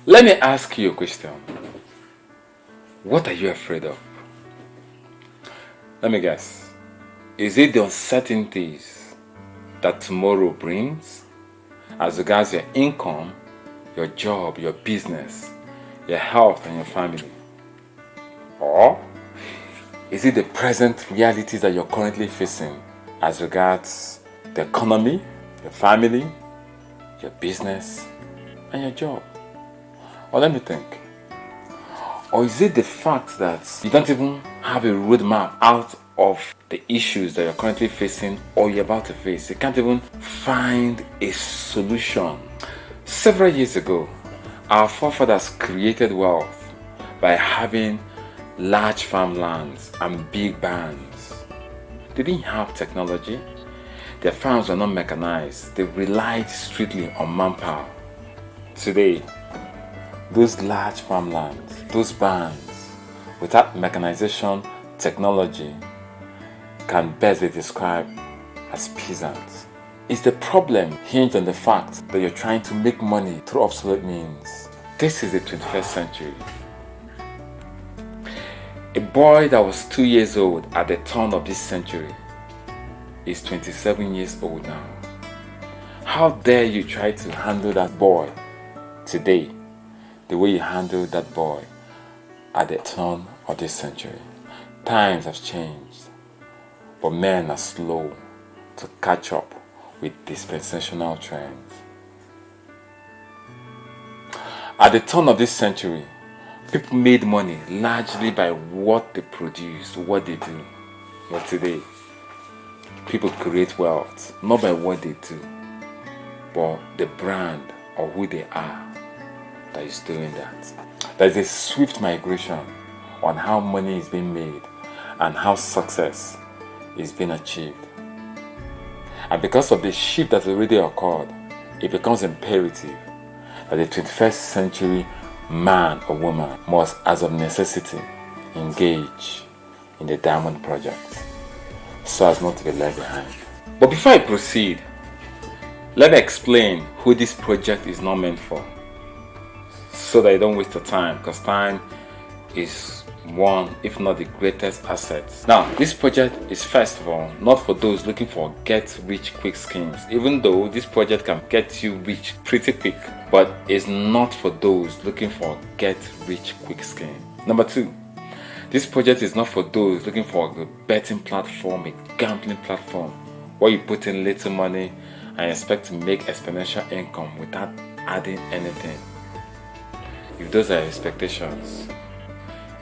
Let me ask you a question. What are you afraid of? Let me guess. Is it the uncertainties that tomorrow brings as regards your income, your job, your business, your health, and your family? Or is it the present realities that you're currently facing as regards the economy, your family, your business, and your job? Or let me think. Or is it the fact that you don't even have a roadmap out of the issues that you're currently facing or you're about to face? You can't even find a solution. Several years ago, our forefathers created wealth by having large farmlands and big barns. They didn't have technology. Their farms were not mechanized. They relied strictly on manpower. Today, those large farmlands, those barns, without mechanization, technology, can best be described as peasants. Is the problem hinged on the fact that you're trying to make money through obsolete means? This is the 21st century. A boy that was 2 years old at the turn of this century is 27 years old now. How dare you try to handle that boy today the way you handled that boy at the turn of this century? Times have changed, but men are slow to catch up with dispensational trends. At the turn of this century, people made money largely by what they produce, what they do. But today, people create wealth not by what they do, but the brand or who they are that is doing that. There's a swift migration on how money is being made and how success is being achieved. And because of the shift that already occurred, it becomes imperative that the 21st century man or woman must, as of necessity, engage in the Diamond Project so as not to be left behind. But before I proceed, let me explain who this project is not meant for, so that you don't waste your time, because time is one, if not the greatest asset. Now, this project is first of all not for those looking for get-rich-quick schemes, even though this project can get you rich pretty quick, but it's not for those looking for get-rich-quick scheme. Number two, this project is not for those looking for a betting platform, a gambling platform, where you put in little money and expect to make exponential income without adding anything. If those are your expectations,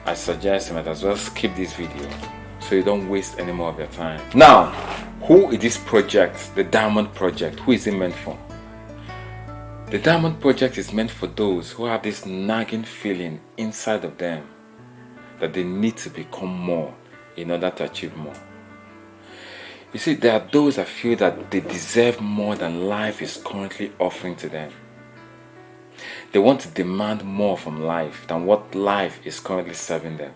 I suggest you might as well skip this video so you don't waste any more of your time. Now, who is this project, the Diamond Project? Who is it meant for? The Diamond Project is meant for those who have this nagging feeling inside of them that they need to become more in order to achieve more. You see, there are those that feel that they deserve more than life is currently offering to them. They want to demand more from life than what life is currently serving them.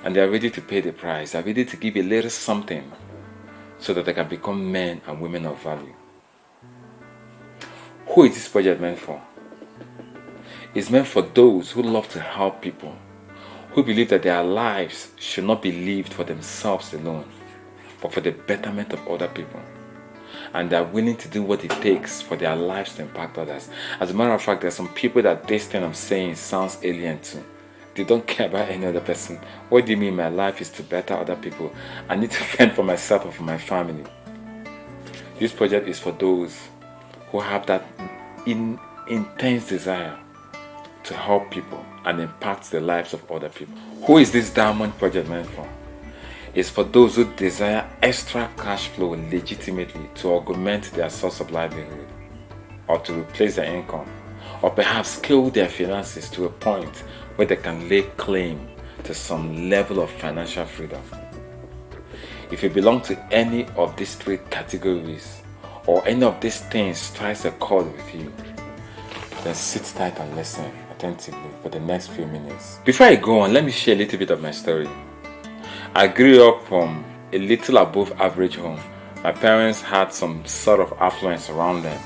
And they are ready to pay the price. They are ready to give a little something so that they can become men and women of value. Who is this project meant for? It's meant for those who love to help people, who believe that their lives should not be lived for themselves alone, but for the betterment of other people. And they are willing to do what it takes for their lives to impact others. As a matter of fact, there are some people that this thing I'm saying sounds alien to. They don't care about any other person. What do you mean my life is to better other people? I need to fend for myself and for my family. This project is for those who have that intense desire to help people and impact the lives of other people. Who is this Diamond Project meant for? It's for those who desire extra cash flow legitimately to augment their source of livelihood, or to replace their income, or perhaps scale their finances to a point where they can lay claim to some level of financial freedom. If you belong to any of these three categories, or any of these things strikes a chord with you, then sit tight and listen attentively for the next few minutes. Before I go on, let me share a little bit of my story. I grew up from a little above average home. My parents had some sort of affluence around them.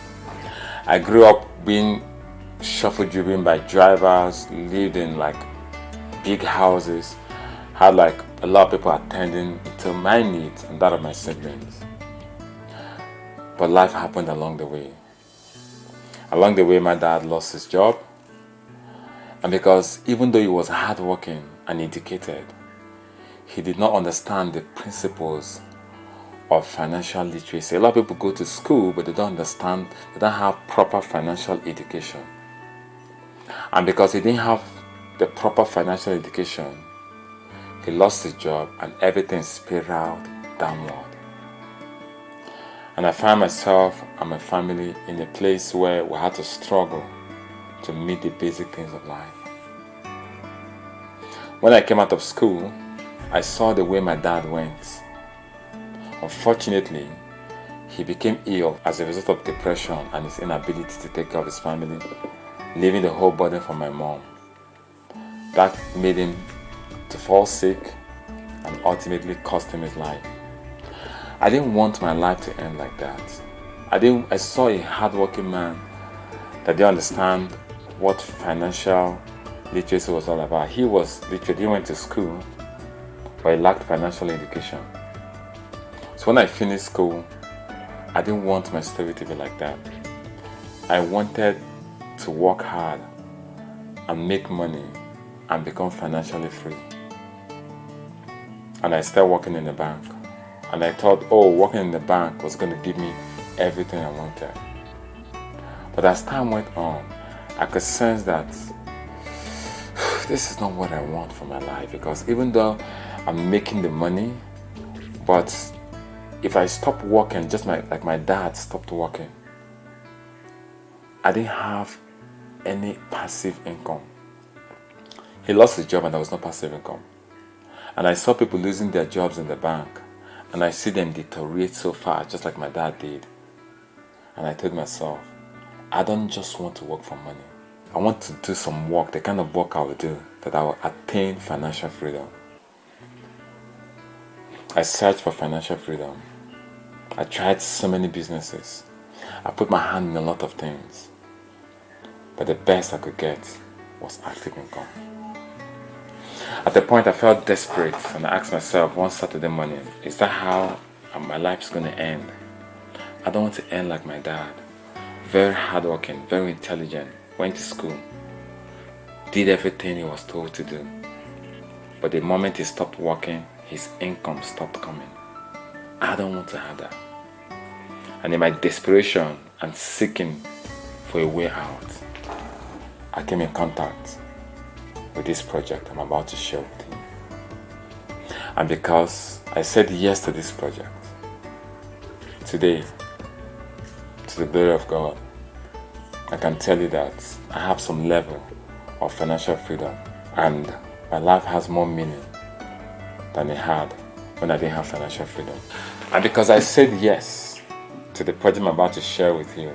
I grew up being shuffle driven by drivers, lived in like big houses, had like a lot of people attending to my needs and that of my siblings. But life happened along the way. Along the way, my dad lost his job. And because even though he was hardworking and educated, he did not understand the principles of financial literacy. A lot of people go to school, but they don't understand, they don't have proper financial education. And because he didn't have the proper financial education, he lost his job and everything spiraled downward. And I found myself and my family in a place where we had to struggle to meet the basic things of life. When I came out of school, I saw the way my dad went. Unfortunately, he became ill as a result of depression and his inability to take care of his family, leaving the whole burden for my mom. That made him to fall sick and ultimately cost him his life. I didn't want my life to end like that. I saw a hardworking man that didn't understand what financial literacy was all about. He was literate, he went to school, but he lacked financial education. So when I finished school, I didn't want my story to be like that. I wanted to work hard and make money and become financially free. And I started working in the bank. And I thought, working in the bank was going to give me everything I wanted. But as time went on, I could sense that this is not what I want for my life. Because even though I'm making the money, but if I stop working, just like my dad stopped working, I didn't have any passive income. He lost his job and there was no passive income. And I saw people losing their jobs in the bank. And I see them deteriorate so far, just like my dad did. And I told myself, I don't just want to work for money. I want to do some work, the kind of work I will do, that I will attain financial freedom. I searched for financial freedom. I tried so many businesses. I put my hand in a lot of things. But the best I could get was active income. At the point I felt desperate and I asked myself one Saturday morning, is that how my life's going to end? I don't want to end like my dad. Very hardworking, very intelligent, went to school, did everything he was told to do. But the moment he stopped working, his income stopped coming. I don't want to have that. And in my desperation and seeking for a way out, I came in contact with this project I'm about to share with you. And because I said yes to this project, today, to the glory of God, I can tell you that I have some level of financial freedom and my life has more meaning than it had when I didn't have financial freedom. And because I said yes to the project I'm about to share with you,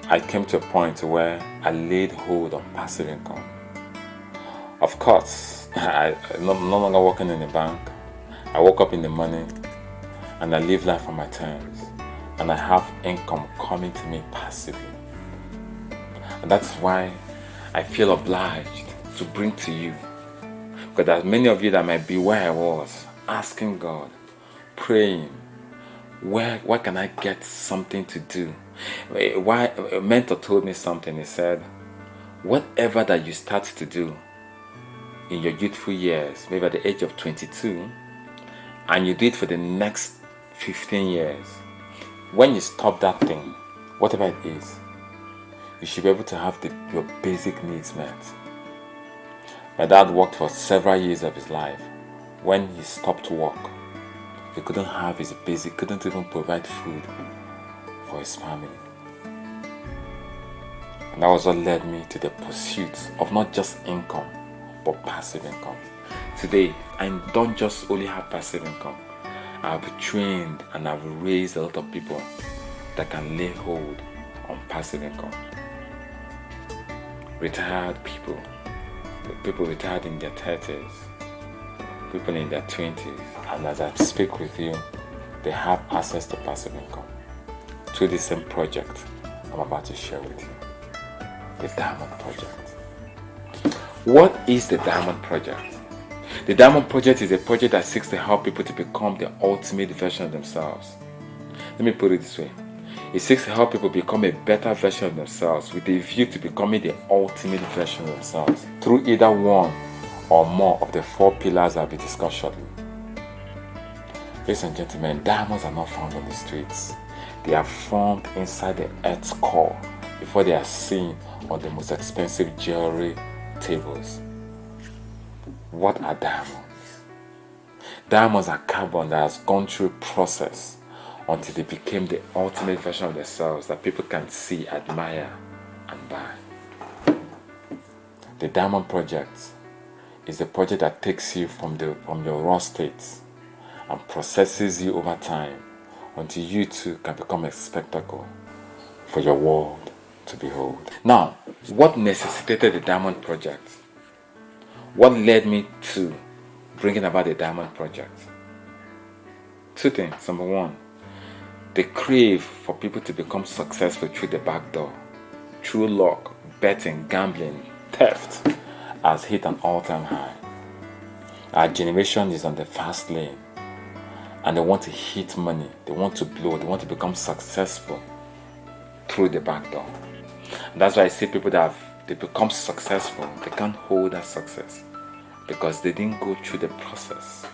I came to a point where I laid hold on passive income. Of course, I'm no longer working in the bank. I woke up in the morning and I live life on my terms. And I have income coming to me passively. And that's why I feel obliged to bring to you. Because there's many of you that might be where I was, asking God, praying, where can I get something to do? Why a mentor told me something. He said, whatever that you start to do in your youthful years, maybe at the age of 22, and you do it for the next 15 years, when you stop that thing, whatever it is, you should be able to have your basic needs met. My dad worked for several years of his life. When he stopped work, he couldn't have his basic, couldn't even provide food for his family. And that was what led me to the pursuit of not just income, but passive income. Today, I don't just only have passive income. I've trained and I've raised a lot of people that can lay hold on passive income. Retired people retired in their 30s, people in their 20s, and as I speak with you, they have access to passive income through the same project I'm about to share with you. The Diamond Project. What is the Diamond Project? The Diamond Project is a project that seeks to help people to become the ultimate version of themselves. Let me put it this way. It seeks to help people become a better version of themselves with a view to becoming the ultimate version of themselves through either one or more of the 4 pillars I'll be discussed shortly. Ladies and gentlemen, diamonds are not found on the streets. They are formed inside the earth's core before they are seen on the most expensive jewelry tables. What are diamonds? Diamonds are carbon that has gone through a process until they became the ultimate version of themselves that people can see, admire, and buy. The Diamond Project is a project that takes you from your raw states and processes you over time until you too can become a spectacle for your world to behold. Now, what necessitated the Diamond Project? What led me to bringing about the Diamond Project? 2 things. Number 1, the crave for people to become successful through the back door, through luck, betting, gambling, theft, has hit an all-time high. Our generation is on the fast lane and they want to hit money, they want to blow, they want to become successful through the back door. And that's why I see people that they become successful, they can't hold that success because they didn't go through the process.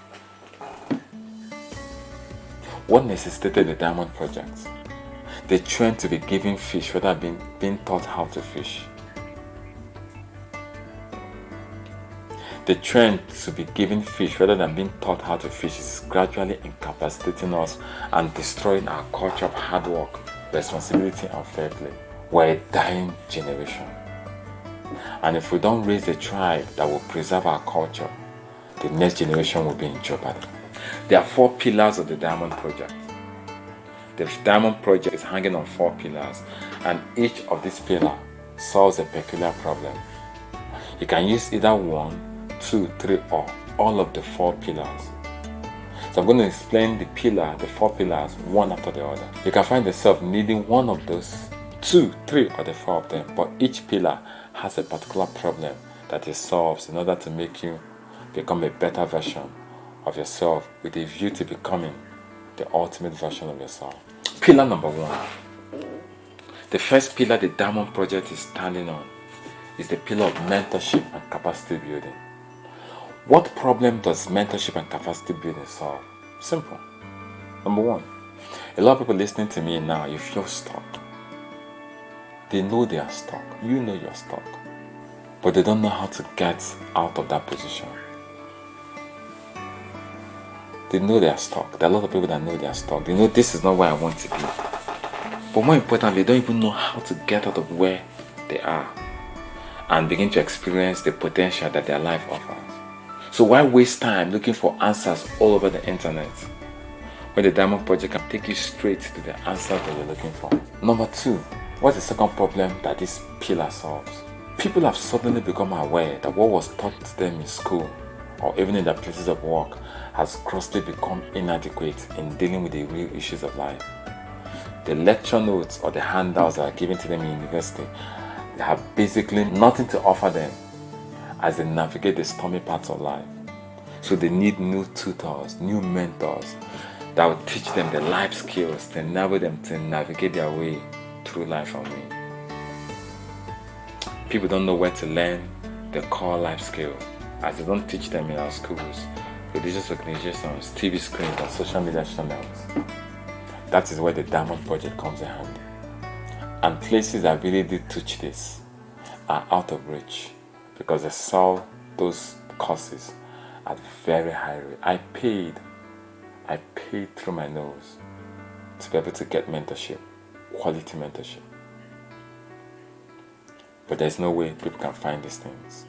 What necessitated the Diamond Project? The trend to be given fish rather than being taught how to fish. The trend to be given fish rather than being taught how to fish is gradually incapacitating us and destroying our culture of hard work, responsibility, and fair play. We're a dying generation. And if we don't raise a tribe that will preserve our culture, the next generation will be in jeopardy. There are 4 pillars of the Diamond Project. The Diamond Project is hanging on 4 pillars, and each of these pillars solves a peculiar problem. You can use either 1, 2, 3, or all of the 4 pillars. So I'm going to explain the 4 pillars, one after the other. You can find yourself needing one of those, 2, 3, or the 4 of them, but each pillar has a particular problem that it solves in order to make you become a better version of yourself with a view to becoming the ultimate version of yourself. Pillar number 1. The first pillar the Diamond Project is standing on is the pillar of mentorship and capacity building. What problem does mentorship and capacity building solve? Simple. Number 1, a lot of people listening to me now, you feel stuck. They know they are stuck. You know you're stuck. But they don't know how to get out of that position. They know they are stuck. There are a lot of people that know they are stuck. They know this is not where I want to be. But more importantly, they don't even know how to get out of where they are and begin to experience the potential that their life offers. So why waste time looking for answers all over the internet when the Diamond Project can take you straight to the answers that you're looking for? Number 2, what's the second problem that this pillar solves? People have suddenly become aware that what was taught to them in school or even in their places of work has grossly become inadequate in dealing with the real issues of life. The lecture notes or the handouts that are given to them in university, they have basically nothing to offer them as they navigate the stormy parts of life. So they need new tutors, new mentors that will teach them the life skills to enable them to navigate their way through life and win. People don't know where to learn the core life skills as they don't teach them in our schools, religious organizations, TV screens, and social media channels. That is where the Diamond Project comes in handy. And places that really did teach this are out of reach because they sell those courses at very high rate. I paid through my nose to be able to get mentorship, quality mentorship. But there's no way people can find these things.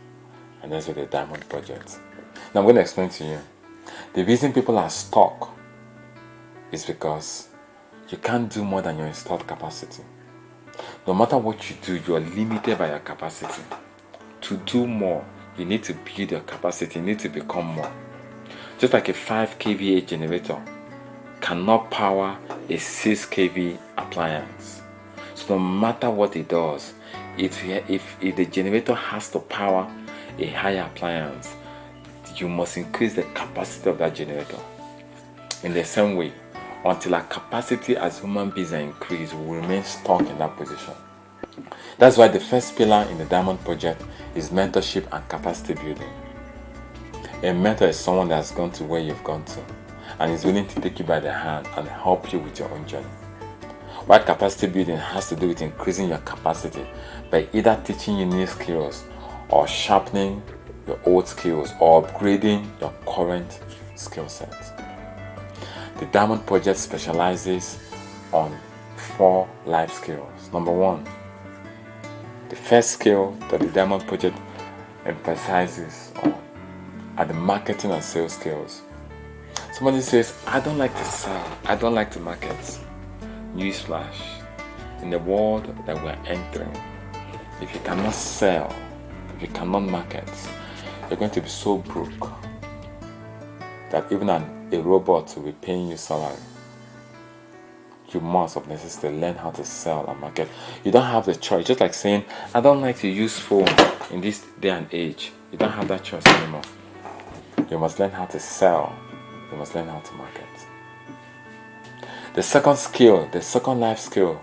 And that's with the Diamond Project. Now I'm going to explain to you. The reason people are stuck is because you can't do more than your installed capacity. No matter what you do, you are limited by your capacity. To do more, you need to build your capacity, you need to become more. Just like a 5 kVA generator cannot power a 6 kV appliance. So no matter what it does, if the generator has to power a higher appliance, you must increase the capacity of that generator. In the same way, until our capacity as human beings are increased, we will remain stuck in that position. That's why the first pillar in the Diamond Project is mentorship and capacity building. A mentor is someone that has gone to where you've gone to and is willing to take you by the hand and help you with your own journey. While capacity building has to do with increasing your capacity by either teaching you new skills or sharpening your old skills or upgrading your current skill set. The Diamond Project specializes on 4 life skills. Number 1, the first skill that the Diamond Project emphasizes on are the marketing and sales skills. Somebody says, I don't like to sell, I don't like to market. Newsflash, in the world that we're entering, if you cannot sell, if you cannot market, you're going to be so broke that even a robot will be paying you salary. You must of necessity learn how to sell and market. You don't have the choice. Just like saying, I don't like to use phone in this day and age. You don't have that choice anymore. You must learn how to sell. You must learn how to market. The second skill, the second life skill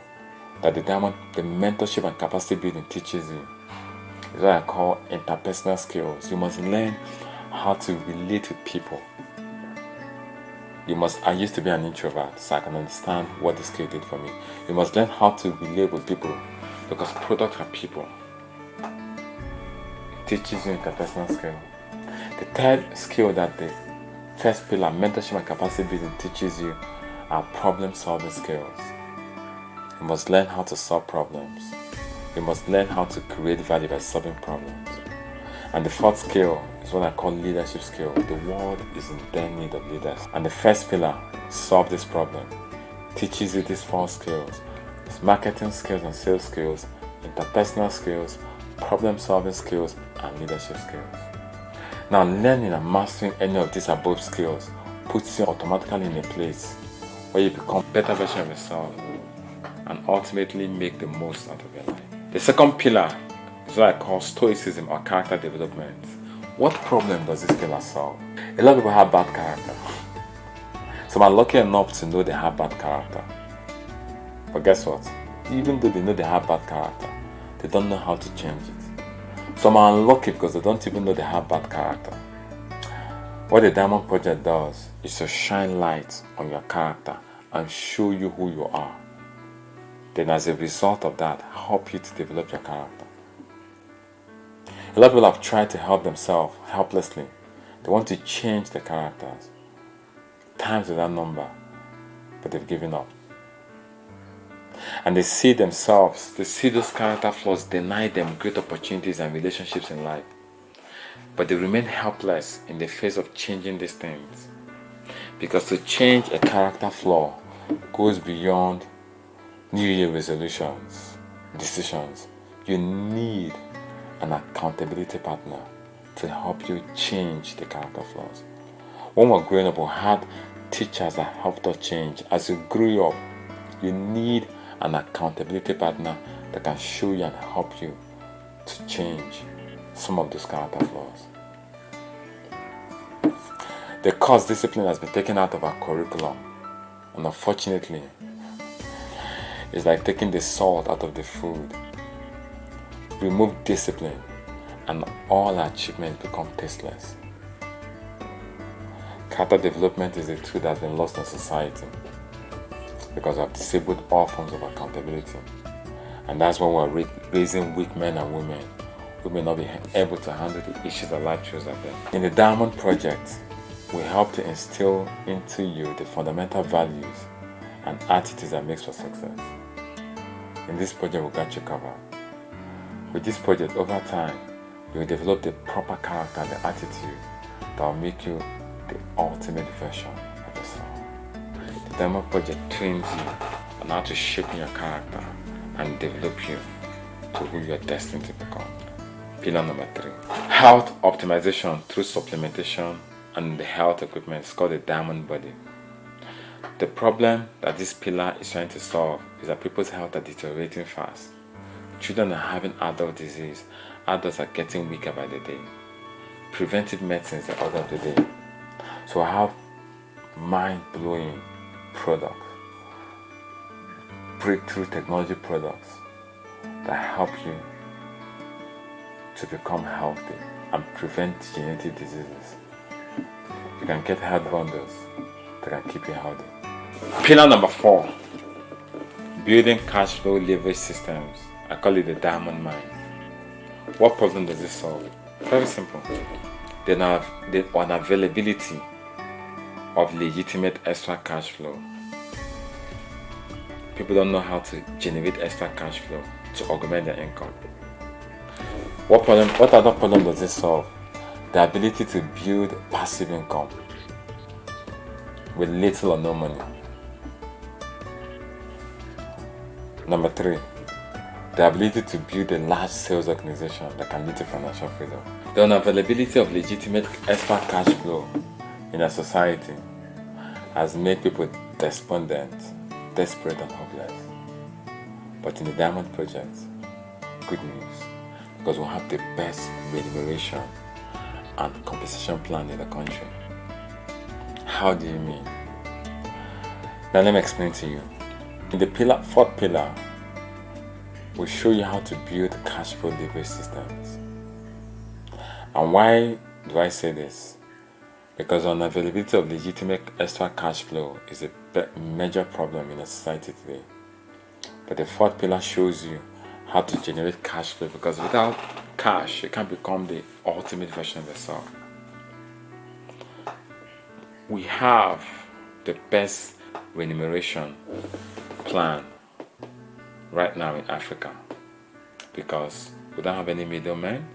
that the mentorship and capacity building teaches you is what I call interpersonal skills. You must learn how to relate with people. I used to be an introvert, so I can understand what this skill did for me. You must learn how to relate with people because products are people. It teaches you interpersonal skill. The third skill that the first pillar, mentorship and capacity building, teaches you are problem solving skills. You must learn how to solve problems. You must learn how to create value by solving problems. And the fourth skill is what I call leadership skill. The world is in dire need of leaders. And the first pillar, solve this problem, teaches you these 4 skills. It's marketing skills and sales skills, interpersonal skills, problem solving skills, and leadership skills. Now, learning and mastering any of these above skills puts you automatically in a place where you become a better version of yourself and ultimately make the most out of your life. The second pillar is what I call stoicism or character development. What problem does this pillar solve? A lot of people have bad character. Some are lucky enough to know they have bad character. But guess what? Even though they know they have bad character, they don't know how to change it. Some are unlucky because they don't even know they have bad character. What the Diamond Project does is to shine light on your character and show you who you are. Then as a result of that, help you to develop your character. A lot of people have tried to help themselves helplessly. They want to change their characters. Times without number, but they've given up. And they see themselves, they see those character flaws deny them great opportunities and relationships in life. But they remain helpless in the face of changing these things. Because to change a character flaw goes beyond New Year resolutions, decisions. You need an accountability partner to help you change the character flaws. When we're growing up, we had teachers that helped us change. As you grew up, you need an accountability partner that can show you and help you to change some of those character flaws. The course discipline has been taken out of our curriculum, and unfortunately, it's like taking the salt out of the food. Remove discipline, and all our achievements become tasteless. Character development is a tool that's been lost in society because we have disabled all forms of accountability. And that's why we're raising weak men and women who may not be able to handle the issues that life throws at them. In the Diamond Project, we help to instill into you the fundamental values and attitudes that makes for success. In this project, we got you covered. With this project, over time, you will develop the proper character and the attitude that will make you the ultimate version of yourself. The Diamond Project trains you on how to shape your character and develop you to who you are destined to become. Pillar number 3. Health optimization through supplementation and the health equipment is called the Diamond Body. The problem that this pillar is trying to solve is that people's health are deteriorating fast. Children are having adult disease. Adults are getting weaker by the day. Preventive medicine is the order of the day. So I have mind-blowing products, breakthrough technology products that help you to become healthy and prevent genetic diseases. You can get health bundles that can keep you healthy. Pillar number 4, building cash flow leverage systems. I call it the diamond mine. What problem does this solve? Very simple. The unavailability of legitimate extra cash flow. People don't know how to generate extra cash flow to augment their income. What other problem does this solve? The ability to build passive income with little or no money. Number 3, the ability to build a large sales organization that can lead to financial freedom. The unavailability of legitimate extra cash flow in a society has made people despondent, desperate and hopeless. But in the Diamond Project, good news, because we have the best remuneration and compensation plan in the country. How do you mean? Now let me explain to you. In the 4th pillar, we show you how to build cash flow leverage systems. And why do I say this? Because unavailability of legitimate extra cash flow is a major problem in a society today. But the 4th pillar shows you how to generate cash flow, because without cash, you can't become the ultimate version of yourself. We have the best remuneration plan right now in Africa, because we don't have any middlemen,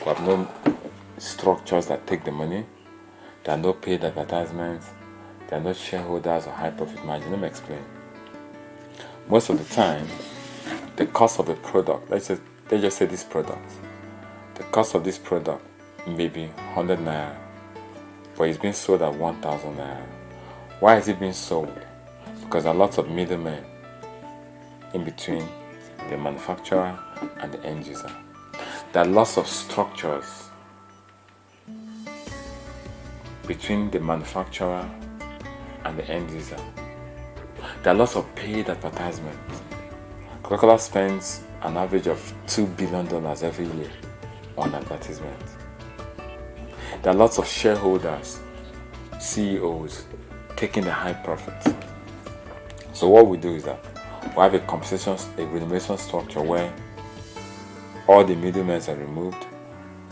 we have no structures that take the money, there are no paid advertisements, there are no shareholders or high profit margin. Let me explain. Most of the time, the cost of a product, let's just say this product, the cost of this product may be 100 naira, but it's being sold at 1,000 naira. Why is it being sold? Because there are lots of middlemen in between the manufacturer and the end user. There are lots of structures between the manufacturer and the end user. There are lots of paid advertisements. Coca-Cola spends an average of $2 billion every year on advertisement. There are lots of shareholders, CEOs, taking the high profit. So what we do is that we have a remuneration structure where all the middlemen are removed,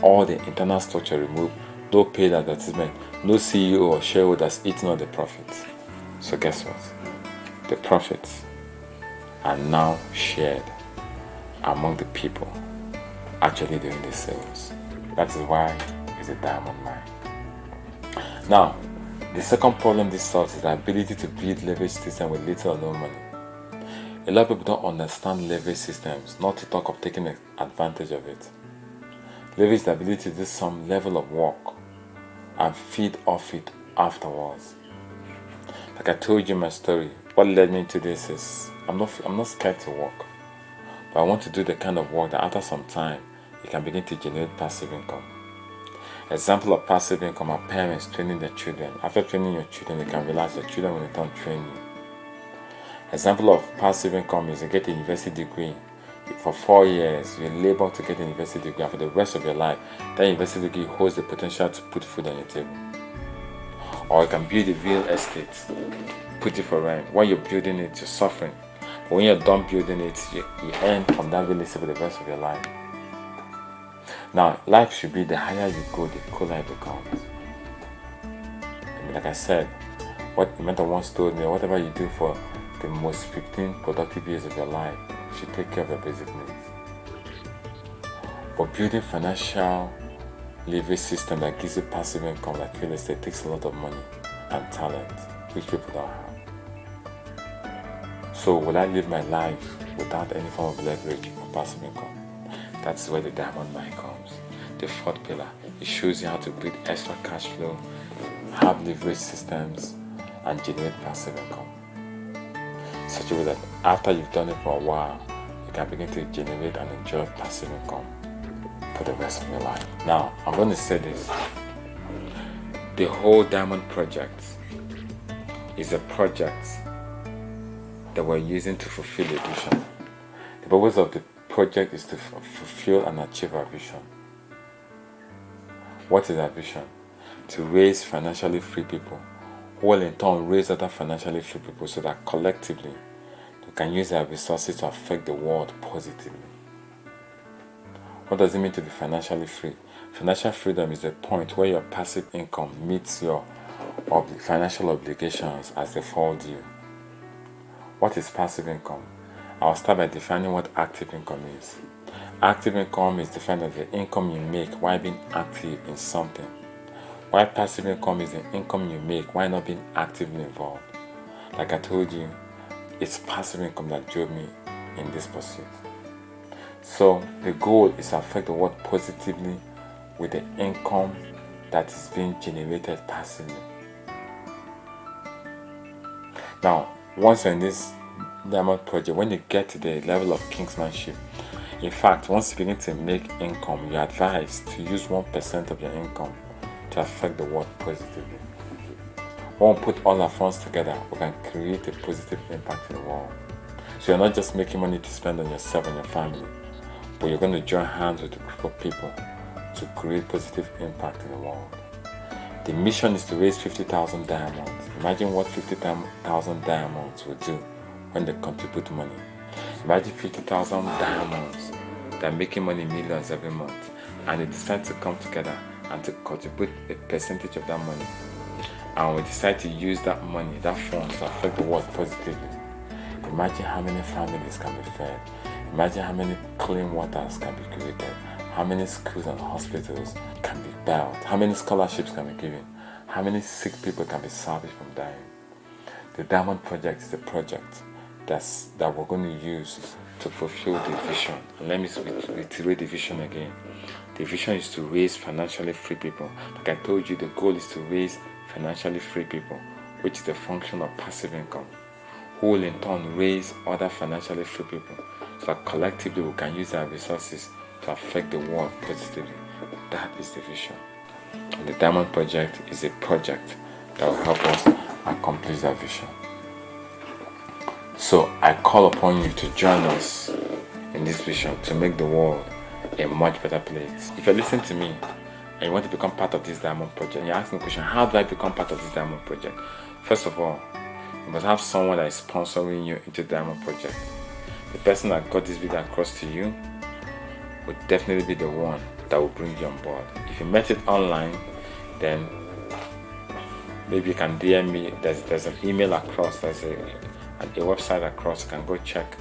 all the internal structure removed, no paid advertisement, no CEO or shareholders eating all the profits. So guess what? The profits are now shared among the people actually doing the sales. That is why it's a diamond mine. Now, the second problem this solves is the ability to build leverage system with little or no money. A lot of people don't understand leverage systems, not to talk of taking advantage of it. Leverage is the ability to do some level of work and feed off it afterwards. Like I told you in my story, what led me to this is I'm not scared to work, but I want to do the kind of work that after some time you can begin to generate passive income. Example of passive income are parents training their children. After training your children, you can realize your children will in turn train you. Example of passive income is you get a university degree. For 4 years, you labor to get a university degree, and for the rest of your life, that university degree holds the potential to put food on your table. Or you can build a real estate, put it for rent. While you're building it, you're suffering. But when you're done building it, you earn from that real estate for the rest of your life. Now, life should be the higher you go, the cooler it becomes. Like I said, what the mentor once told me, whatever you do for the most 15 productive years of your life, you should take care of your basic needs. But building financial leverage system that gives you passive income like real estate takes a lot of money and talent, which people don't have. So will I live my life without any form of leverage or passive income? That's where the diamond mine comes. The 4th pillar. It shows you how to build extra cash flow, have leverage systems, and generate passive income. Such a way that after you've done it for a while, you can begin to generate and enjoy passive income for the rest of your life. Now, I'm going to say this. The whole Diamond Project is a project that we're using to fulfill a vision. The purpose of the project is to fulfill and achieve our vision. What is our vision? To raise financially free people, who will in turn raise other financially free people, so that collectively we can use our resources to affect the world positively. What does it mean to be financially free? Financial freedom is the point where your passive income meets your financial obligations as they fall due. What is passive income? I'll start by defining what active income is. Active income is defined as the income you make while being active in something, while passive income is the income you make while not being actively involved. Like I told you, it's passive income that drove me in this pursuit. So the goal is to affect the world positively with the income that is being generated passively. Now, once you're in this Diamond Project, when you get to the level of kingsmanship, in fact, once you begin to make income, you're advised to use 1% of your income to affect the world positively. When we put all our funds together, we can create a positive impact in the world. So you're not just making money to spend on yourself and your family, but you're going to join hands with a group of people to create positive impact in the world. The mission is to raise 50,000 diamonds. Imagine what 50,000 diamonds will do when they contribute money. Imagine 50,000 diamonds that are making money millions every month, and they decide to come together and to contribute a percentage of that money. And we decide to use that money, that funds, to affect the world positively. Imagine how many families can be fed. Imagine how many clean waters can be created. How many schools and hospitals can be built. How many scholarships can be given. How many sick people can be salvaged from dying. The Diamond Project is the project that we're going to use to fulfill the vision. And let me reiterate the vision again. The vision is to raise financially free people. Like I told you, the goal is to raise financially free people, which is the function of passive income, who will in turn raise other financially free people, so that collectively we can use our resources to affect the world positively. That is the vision. And the Diamond Project is a project that will help us accomplish that vision. So I call upon you to join us in this vision to make the world a much better place. If you're listening to me and you want to become part of this Diamond Project, and you're asking the question, how do I become part of this Diamond Project? First of all, you must have someone that is sponsoring you into the Diamond Project. The person that got this video across to you would definitely be the one that will bring you on board. If you met it online, then maybe you can DM me. There's an email across, there's a website across, you can go check,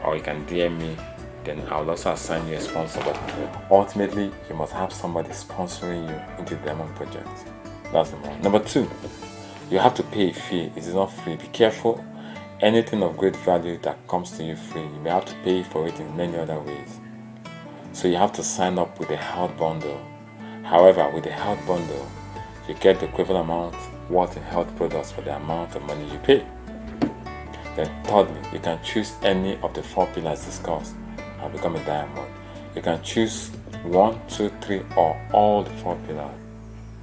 or you can DM me, then I'll also assign you a sponsor. But ultimately, you must have somebody sponsoring you into the Diamond Project. That's number one. Number two, you have to pay a fee. It is not free. Be careful. Anything of great value that comes to you free, you may have to pay for it in many other ways. So you have to sign up with a health bundle. However, with the health bundle, you get the equivalent amount worth in health products for the amount of money you pay. Then thirdly, you can choose any of the 4 pillars discussed and become a diamond. You can choose 1, 2, 3, or all the 4 pillars.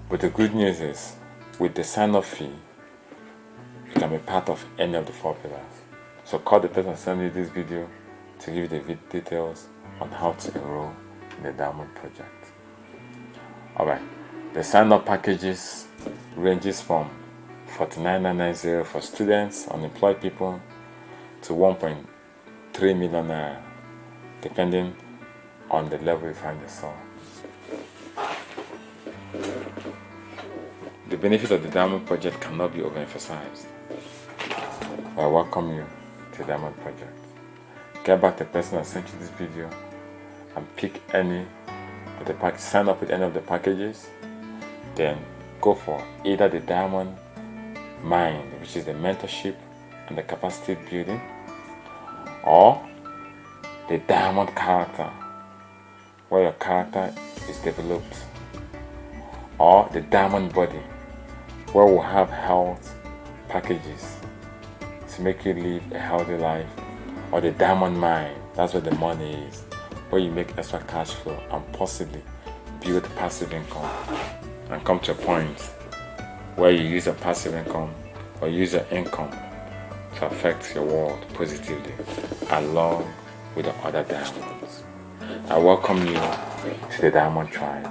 But the good news is, with the sign-up fee, you can be part of any of the 4 pillars. So call the person sending you this video to give you the details on how to enroll in the Diamond Project. Alright, the sign-up packages ranges from $49,990 for students, unemployed people, to 1.3 million naira, depending on the level you find yourself. The benefit of the Diamond Project cannot be overemphasized. I welcome you to the Diamond Project. Get back to the person that sent you this video and pick any of the packages. Sign up with any of the packages, then go for either the Diamond Mind, which is the mentorship and the capacity building, or the Diamond Character, where your character is developed, or the Diamond Body, where we'll have health packages to make you live a healthy life, or the Diamond Mind, That's where the money is. Where you make extra cash flow and possibly build passive income and come to a point where you use your passive income or use your income to affect your world positively along with the other diamonds. I welcome you to the Diamond Tribe,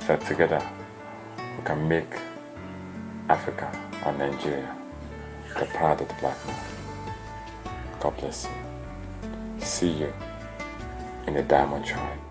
so together we can make Africa and Nigeria the pride of the black man. God bless you. See you in the Diamond Tribe.